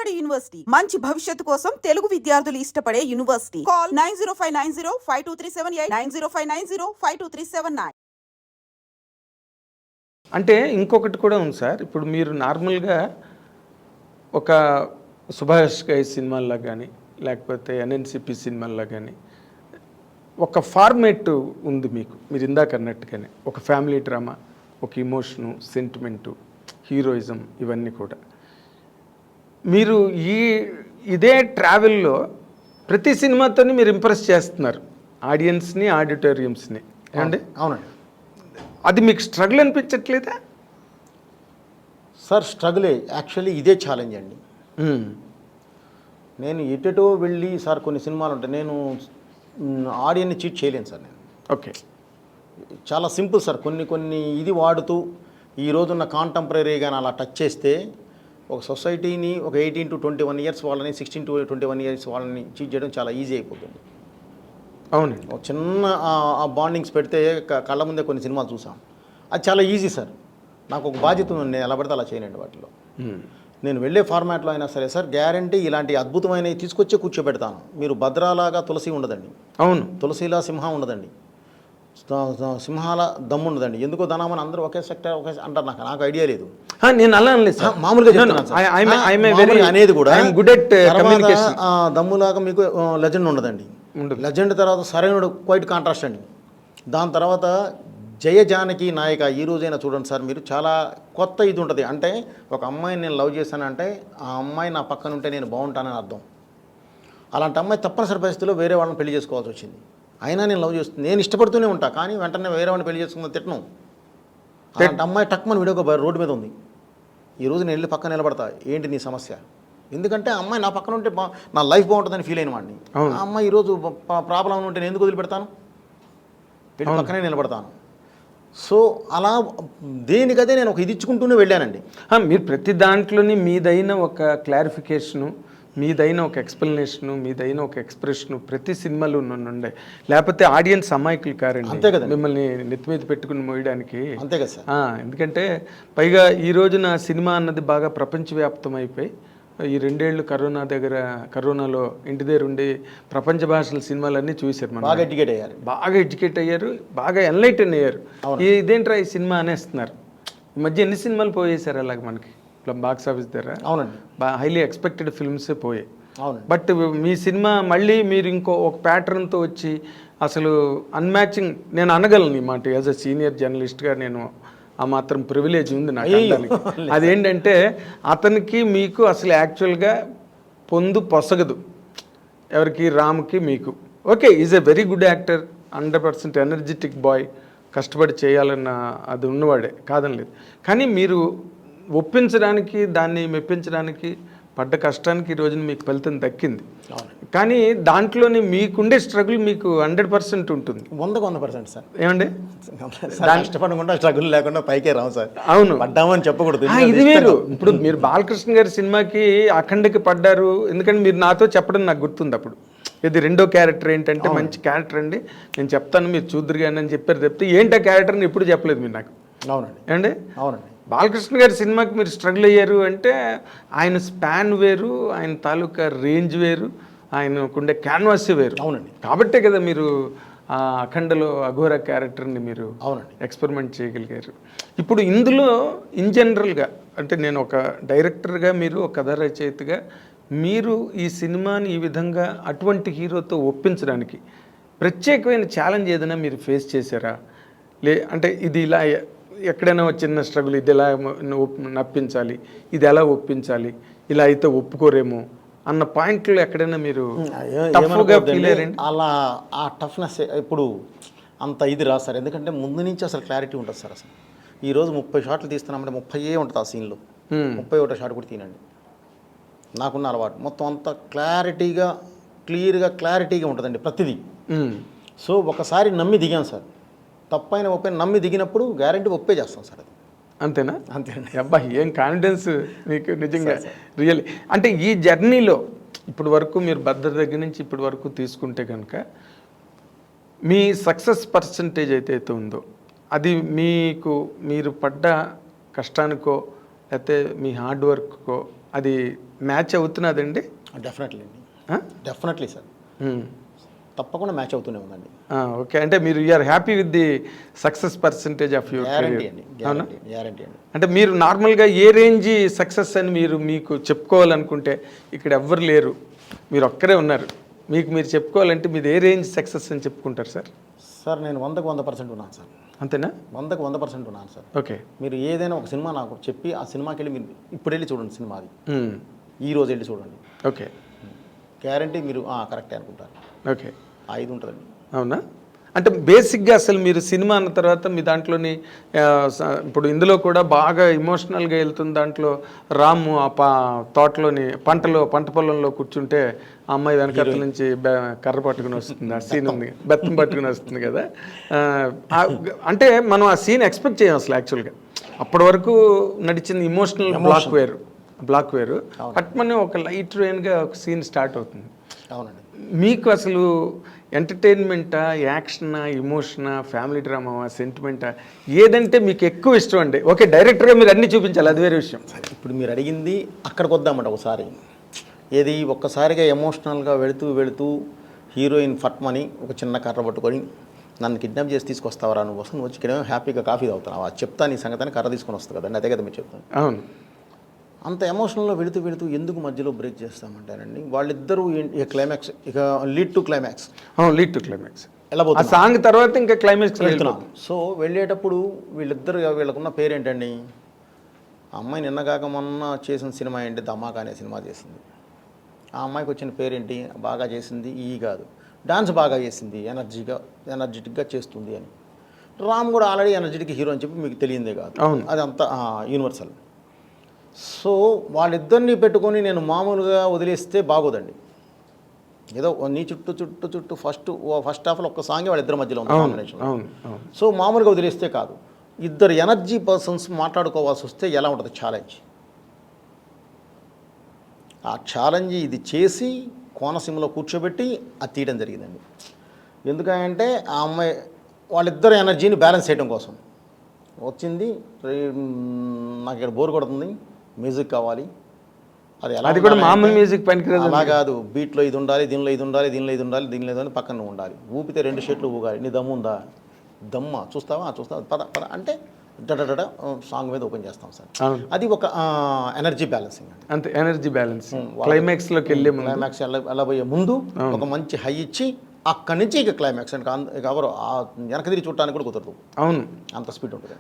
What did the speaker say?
బాలబడి యూనివర్సిటీ మంచి భవిష్యత్తు కోసం తెలుగు విద్యార్థులు ఇష్టపడే యూనివర్సిటీ. కాల్ 9059052378 9059052379. అంటే ఇంకొకటి కూడా ఉంది సార్. ఇప్పుడు మీరు నార్మల్గా ఒక సుభాష్ గై సినిమాల్లో కానీ లేకపోతే ఎన్ఎన్సిపి సినిమాల్లో కానీ ఒక ఫార్మేట్ ఉంది మీకు. మీరు ఇందాక అన్నట్టుగానే ఒక ఫ్యామిలీ డ్రామా, ఒక ఇమోషను, సెంటిమెంటు, హీరోయిజం, ఇవన్నీ కూడా మీరు ఇదే ట్రావెల్లో ప్రతి సినిమాతోని మీరు ఇంప్రెస్ చేస్తున్నారు ఆడియన్స్ని, ఆడిటోరియంస్ని. ఏమండి? అవునండి. అది మీకు స్ట్రగుల్ అనిపించట్లేదా సార్? స్ట్రగులే యాక్చువల్లీ. ఇదే ఛాలెంజ్ అండి. నేను ఎటో వెళ్ళి సార్ కొన్ని సినిమాలు ఉంటాయి, నేను ఆడియన్ని చీట్ చేయలేను సార్. నేను ఓకే, చాలా సింపుల్ సార్. కొన్ని ఇది వాడుతూ ఈ రోజున్న కాంటెంపరీగా అలా టచ్ చేస్తే ఒక సొసైటీని ఒక 18 to 21 ఇయర్స్ వాళ్ళని, 16 to 21 ఇయర్స్ వాళ్ళని చీట్ చేయడం చాలా ఈజీ అయిపోతుంది. అవునండి. ఒక చిన్న బాండింగ్స్ పెడితే కళ్ళ ముందే కొన్ని సినిమాలు చూసాం. అది చాలా ఈజీ సార్. నాకు ఒక బాధ్యత ఉంది, నేను ఎలా పడితే అలా చేయనండి వాటిలో. నేను వెళ్ళే ఫార్మాట్లో అయినా సరే సార్, గ్యారంటీ ఇలాంటి అద్భుతమైనవి తీసుకొచ్చే కూర్చోబెడతాను. మీరు భద్రాలాగా తులసి ఉండదండి. అవును. తులసిలా సింహం ఉండదండి. సింహాల దమ్ము ఉండదండి. ఎందుకో ధనామని అందరూ ఒకే సెక్టర్ ఒకే అంటారు. నాకు ఐడియా లేదు. నేను అలా అనలేదు, మామూలుగా అనేది కూడా దమ్ములాగా మీకు లెజెండ్ ఉండదండి. లెజెండ్ తర్వాత సరైనడు క్వైట్ కాంట్రాస్ట్ అండి. దాని తర్వాత జయ జానకి నాయక. ఈ రోజైనా చూడండి సార్, మీరు చాలా కొత్త ఇది ఉంటుంది. అంటే ఒక అమ్మాయిని నేను లవ్ చేశానంటే ఆ అమ్మాయి నా పక్కన ఉంటే నేను బాగుంటానని అర్థం. అలాంటి అమ్మాయి తప్పనిసరి పరిస్థితుల్లో వేరే వాళ్ళని పెళ్లి చేసుకోవాల్సి వచ్చింది. అయినా నేను లవ్ చేస్తుంది, నేను ఇష్టపడుతూనే ఉంటా, కానీ వెంటనే వేరే వాడిని పెళ్లి చేసుకుందని తిట్టను. అలాంటి అమ్మాయి టక్మని వీడియో రోడ్డు మీద ఉంది. ఈరోజు నేను వెళ్ళి పక్కన నిలబడతా, ఏంటి నీ సమస్య? ఎందుకంటే ఆ అమ్మాయి నా పక్కన ఉంటే నా లైఫ్ బాగుంటుందని ఫీల్ అయిన వాడిని. ఆ అమ్మాయి ఈరోజు ప్రాబ్లం ఉంటే నేను ఎందుకు వదిలిపెడతాను? వెళ్ళి పక్కనే నిలబడతాను. సో అలా దేనికదే నేను ఒక ఇది ఇచ్చుకుంటూనే వెళ్ళానండి. మీరు ప్రతి దాంట్లోని మీదైన ఒక క్లారిఫికేషను, మీదైన ఒక ఎక్స్ప్లెనేషను, మీదైన ఒక ఎక్స్ప్రెషను ప్రతి సినిమాలో ఉండే. లేకపోతే ఆడియన్స్ అమాయకులు కారండి. అంతే కదా, మిమ్మల్ని నెత్తి మీద పెట్టుకుని మోయడానికి. అంతే కదా సార్. ఎందుకంటే పైగా ఈ రోజున సినిమా అన్నది బాగా ప్రపంచవ్యాప్తం అయిపోయి, ఈ 2 ఏళ్ళు కరోనాలో ఇంటి దగ్గర ఉండి ప్రపంచ భాషల సినిమాలన్నీ చూశారు. మనం బాగా ఎడ్యుకేట్ అయ్యారు, బాగా ఎన్లైటన్ అయ్యారు. ఇదేంట్రా ఈ సినిమా అనేస్తున్నారు. ఈ మధ్య ఎన్ని సినిమాలు పోయేశారు అలాగ మనకి బాక్స్ ఆఫీస్ దగ్గర. అవునండి. హైలీ ఎక్స్పెక్టెడ్ ఫిల్మ్సే పోయాయి. అవును. బట్ మీ సినిమా మళ్ళీ మీరు ఒక ప్యాటర్న్తో వచ్చి అసలు అన్మ్యాచింగ్, నేను అనగలను ఈ మాట యాజ్ అ సీనియర్ జర్నలిస్ట్గా. నేను ఆ మాత్రం ప్రివిలేజ్ ఉంది నాకు అనడానికి. అదేంటంటే అతనికి మీకు అసలు యాక్చువల్గా పొసగదు. ఎవరికి? రామ్కి మీకు. Okay, is a very good actor, 100% energetic boy, కష్టపడి చేయాలన్న అది ఉన్నవాడే, కాదనలేదు. కానీ మీరు ఒప్పించడానికి, దాన్ని మెప్పించడానికి పడ్డ కష్టానికి ఈ రోజున మీకు ఫలితం దక్కింది. కానీ దాంట్లోని మీకుండే స్ట్రగుల్ మీకు 100% ఉంటుంది. 100% సార్. ఏమండి? కష్టపడకుండా స్ట్రగుల్ లేకుండా పైకే రావు సార్. అవును, పడ్డామని చెప్పకూడదు. ఇది వేరు. ఇప్పుడు మీరు బాలకృష్ణ గారి సినిమాకి అఖండకి పడ్డారు, ఎందుకంటే మీరు నాతో చెప్పడం నాకు గుర్తుంది. అప్పుడు ఇది 2వ క్యారెక్టర్ ఏంటంటే మంచి క్యారెక్టర్ అండి, నేను చెప్తాను మీరు చూద్దరు కానీ అని చెప్పారు. చెప్తే ఏంటి ఆ క్యారెక్టర్ని ఎప్పుడు చెప్పలేదు మీరు నాకు. అవునండి. ఏమండి? అవునండి. బాలకృష్ణ గారి సినిమాకి మీరు స్ట్రగుల్ అయ్యారు అంటే ఆయన స్పాన్ వేరు, ఆయన తాలూకా రేంజ్ వేరు, ఆయనకుండే క్యాన్వాస్ వేరు. అవునండి. కాబట్టే కదా మీరు అఖండలో అఘోర క్యారెక్టర్ని మీరు అవునండి ఎక్స్పెరిమెంట్ చేయగలిగారు. ఇప్పుడు ఇందులో ఇన్ జనరల్గా అంటే నేను ఒక డైరెక్టర్గా, మీరు ఒక కథ రచయితగా, మీరు ఈ సినిమాని ఈ విధంగా అటువంటి హీరోతో ఒప్పించడానికి ప్రత్యేకమైన ఛాలెంజ్ ఏదైనా మీరు ఫేస్ చేశారా? అంటే ఇది ఇలా ఎక్కడైనా చిన్న స్ట్రగుల్, ఇది ఎలా నప్పించాలి, ఇది ఎలా ఒప్పించాలి, ఇలా అయితే ఒప్పుకోరేమో అన్న పాయింట్లో ఎక్కడైనా మీరు టఫ్గా ఫీల్ అయ్యారండి? అలా ఆ టఫ్నెస్ ఇప్పుడు అంత ఇది రాదు సార్. ఎందుకంటే ముందు నుంచి అసలు క్లారిటీ ఉంటుంది సార్. అసలు ఈరోజు 30 షాట్లు తీస్తున్నామంటే 30 ఉంటుంది ఆ సీన్లో. 31 షాట్ కూడా తీనండి. నాకున్న అలవాటు మొత్తం అంతా క్లియర్గా ఉంటుందండి ప్రతిదీ. సో ఒకసారి నమ్మి దిగాం సార్. తప్పైన ఒప్పైన నమ్మి దిగినప్పుడు గ్యారంటీ ఒప్పే చేస్తాం సార్. అది అంతేనా? అంతేనండి. అబ్బాయి ఏం కాన్ఫిడెన్స్ మీకు నిజంగా రియల్లీ. అంటే ఈ జర్నీలో ఇప్పుడు వరకు మీరు భద్రత దగ్గర నుంచి ఇప్పటి వరకు తీసుకుంటే కనుక మీ సక్సెస్ పర్సంటేజ్ అయితే ఉందో అది మీరు పడ్డ కష్టానికో లేకపోతే మీ హార్డ్ వర్క్కో అది మ్యాచ్ అవుతున్నదండి? డెఫినెట్లీ అండి, డెఫినెట్లీ సార్, తప్పకుండా మ్యాచ్ అవుతూనే ఉందండి. ఓకే, అంటే మీరు you are happy with the success percentage of your guarantee అండి, అవునా? గ్యారంటీ అండి. అంటే మీరు నార్మల్గా ఏ రేంజ్ సక్సెస్ అని మీకు చెప్పుకోవాలనుకుంటే ఇక్కడ ఎవ్వరు లేరు, మీరు ఒక్కరే ఉన్నారు, మీరు చెప్పుకోవాలంటే మీరు ఏ రేంజ్ సక్సెస్ అని చెప్పుకుంటారు సార్? సార్ నేను 100% ఉన్నాను సార్, అంతేనా? 100% ఉన్నాను సార్. ఓకే. మీరు ఏదైనా ఒక సినిమా నాకు చెప్పి ఆ సినిమాకి వెళ్ళి మీరు ఇప్పుడు వెళ్ళి చూడండి, సినిమా అది ఈ రోజు వెళ్ళి చూడండి, ఓకే, గ్యారంటీ మీరు కరెక్టే అనుకుంటారు. ఓకే, ఇది ఉంటుందండి. అవునా? అంటే బేసిక్గా అసలు మీరు సినిమా అన్న తర్వాత మీ దాంట్లోని ఇప్పుడు ఇందులో కూడా బాగా ఇమోషనల్గా వెళ్తుంది. దాంట్లో రాము ఆ తోటలోని పంట పొలంలో కూర్చుంటే ఆ అమ్మాయి వెనకాల నుంచి కర్ర పట్టుకుని వస్తుంది, ఆ సీన్ ఉంది, బెత్తం పట్టుకుని వస్తుంది కదా. అంటే మనం ఆ సీన్ ఎక్స్పెక్ట్ చేయం అసలు యాక్చువల్గా. అప్పటి వరకు నడిచిన ఇమోషనల్ బ్లాక్ వేరు పట్మని ఒక లైట్ రేన్గా ఒక సీన్ స్టార్ట్ అవుతుంది. అవునండి. మీకు అసలు ఎంటర్టైన్మెంటా, యాక్షనా, ఇమోషనా, ఫ్యామిలీ డ్రామావా, సెంటిమెంటా, ఏదంటే మీకు ఎక్కువ ఇష్టం అండి? ఓకే, డైరెక్టర్గా మీరు అన్నీ చూపించాలి, అది వేరే విషయం. ఇప్పుడు మీరు అడిగింది అక్కడికి వద్దామంట ఒకసారి. ఏది ఒక్కసారిగా ఎమోషనల్గా వెళుతూ హీరోయిన్ ఫట్మని ఒక చిన్న కర్ర పట్టుకొని నన్ను కిడ్నాప్ చేసి తీసుకొస్తావరా, నువ్వు వస్తుంది వచ్చి ఇక్కడ హ్యాపీగా కాఫీ తాగుతున్నావా, చెప్తాను ఈ సంగతిని, కర్ర తీసుకొని వస్తుంది కదండి, అదే కదా మీరు చెప్తాను. అవును. అంత ఎమోషనల్లో వెళుతూ ఎందుకు మధ్యలో బ్రేక్ చేస్తామంటారండి? వాళ్ళిద్దరూ ఇక క్లైమాక్స్, ఇక లీడ్ టు క్లైమాక్స్ ఆ సాంగ్ తర్వాత ఇంకా క్లైమాక్స్ వెళ్తున్నాం. సో వెళ్ళేటప్పుడు వీళ్ళకున్న పేరేంటండి? ఆ అమ్మాయి నిన్నగాక మొన్న చేసిన సినిమా ఏంటి, ధమాకా అనే సినిమా చేసింది. ఆ అమ్మాయికి వచ్చిన పేరేంటి? బాగా చేసింది కాదు, డాన్స్ బాగా చేసింది, ఎనర్జెటిక్గా చేస్తుంది అని. రామ్ కూడా ఆల్రెడీ ఎనర్జెటిక్ హీరో అని చెప్పి మీకు తెలియందే కాదు, అది అంతా యూనివర్సల్. సో వాళ్ళిద్దరిని పెట్టుకొని నేను మామూలుగా వదిలేస్తే బాగోదండి. ఏదో నీ చుట్టూ ఫస్ట్ హాఫ్లో ఒక్క సాంగే వాళ్ళిద్దరి మధ్యలో ఉంది కాంబినేషన్. సో మామూలుగా వదిలేస్తే కాదు, ఇద్దరు ఎనర్జీ పర్సన్స్ మాట్లాడుకోవాల్సి వస్తే ఎలా ఉంటుంది ఛాలెంజ్? ఆ ఛాలెంజ్ ఇది చేసి కోనసీమలో కూర్చోబెట్టి అది తీయడం జరిగిందండి. ఎందుకంటే ఆ అమ్మాయి వాళ్ళిద్దరు ఎనర్జీని బ్యాలెన్స్ చేయడం కోసం వచ్చింది. నాకు ఇక్కడ బోర్ కొడుతుంది, మ్యూజిక్ కావాలి, అది కూడా మామూలు మ్యూజిక్ పనికిరాదు. అలా కాదు, బీట్లో ఇది ఉండాలి, దీనిలో ఇది ఉండాలి, దీనిలో అని పక్కన ఉండాలి, ఊపితే 2 షేట్లు ఊగాలి, నీ దమ్ము ఉందా, దమ్మ చూస్తావా పద అంటే డడ సాంగ్ మీద ఓపెన్ చేస్తాం సార్. అది ఒక ఎనర్జీ బ్యాలెన్సింగ్ అండి. అంతే, ఎనర్జీ బ్యాలెన్సింగ్. క్లైమాక్స్లోకి క్లైమాక్స్ వెళ్ళబోయే ముందు ఒక మంచి హై ఇచ్చి అక్కడి నుంచి ఇక క్లైమాక్స్ అంటే ఎవరు వెనక తిరిగి చూడటానికి కూడా కుదరదు. అవును, అంత స్పీడ్ ఉంటుంది.